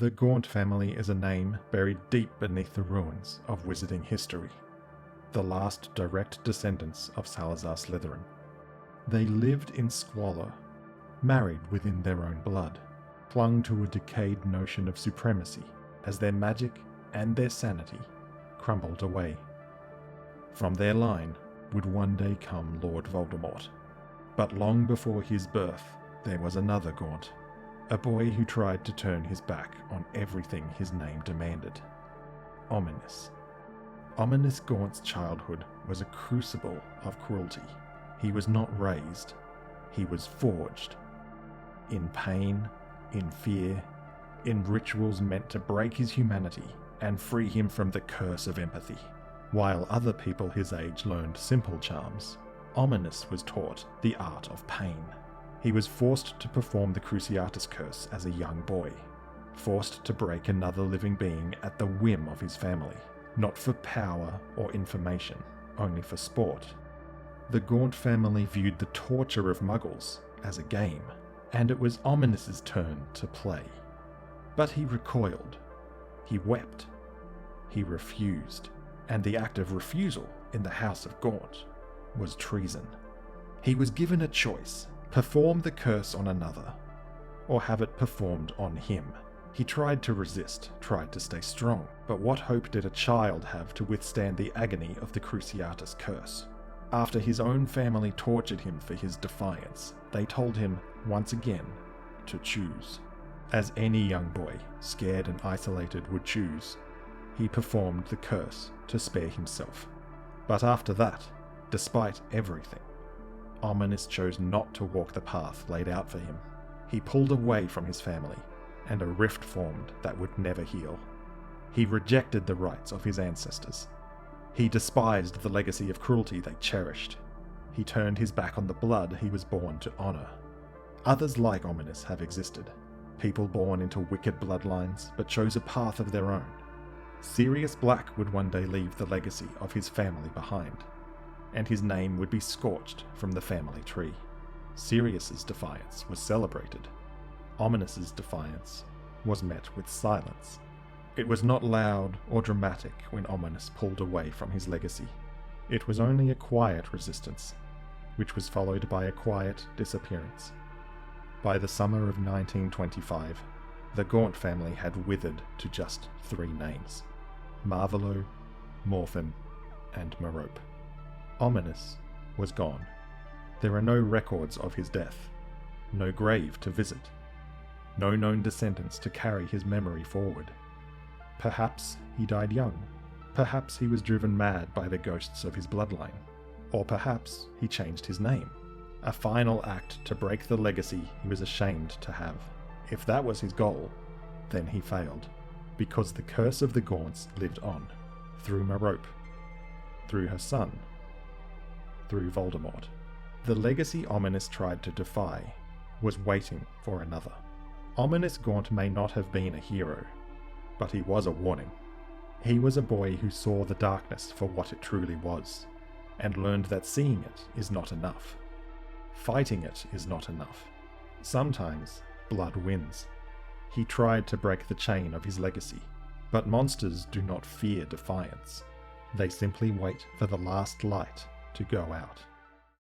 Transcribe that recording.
The Gaunt family is a name buried deep beneath the ruins of wizarding history, the last direct descendants of Salazar Slytherin. They lived in squalor, married within their own blood, clung to a decayed notion of supremacy as their magic and their sanity crumbled away. From their line would one day come Lord Voldemort, but long before his birth there was another Gaunt, a boy who tried to turn his back on everything his name demanded. Ominis. Ominis Gaunt's childhood was a crucible of cruelty. He was not raised, he was forged. In pain, in fear, in rituals meant to break his humanity and free him from the curse of empathy. While other people his age learned simple charms, Ominis was taught the art of pain. He was forced to perform the Cruciatus Curse as a young boy, forced to break another living being at the whim of his family, not for power or information, only for sport. The Gaunt family viewed the torture of Muggles as a game, and it was Ominis' turn to play. But he recoiled, he wept, he refused, and the act of refusal in the House of Gaunt was treason. He was given a choice: perform the curse on another, or have it performed on him. He tried to resist, tried to stay strong, but what hope did a child have to withstand the agony of the Cruciatus Curse? After his own family tortured him for his defiance, they told him, once again, to choose. As any young boy, scared and isolated, would choose, he performed the curse to spare himself. But after that, despite everything, Ominis chose not to walk the path laid out for him. He pulled away from his family, and a rift formed that would never heal. He rejected the rights of his ancestors. He despised the legacy of cruelty they cherished. He turned his back on the blood he was born to honor. Others like Ominis have existed, people born into wicked bloodlines but chose a path of their own. Sirius Black would one day leave the legacy of his family behind, and his name would be scorched from the family tree. Sirius's defiance was celebrated. Ominis' defiance was met with silence. It was not loud or dramatic when Ominis pulled away from his legacy. It was only a quiet resistance, which was followed by a quiet disappearance. By the summer of 1925, the Gaunt family had withered to just 3 names: Marvolo, Morphin, and Merope. Ominis was gone. There are no records of his death, no grave to visit, no known descendants to carry his memory forward. Perhaps he died young, perhaps he was driven mad by the ghosts of his bloodline, or perhaps he changed his name, a final act to break the legacy he was ashamed to have. If that was his goal, then he failed, because the curse of the Gaunts lived on, through Merope, through her son, through Voldemort. The legacy Ominis tried to defy was waiting for another. Ominis Gaunt may not have been a hero, but he was a warning. He was a boy who saw the darkness for what it truly was, and learned that seeing it is not enough. Fighting it is not enough. Sometimes blood wins. He tried to break the chain of his legacy, but monsters do not fear defiance. They simply wait for the last light to go out.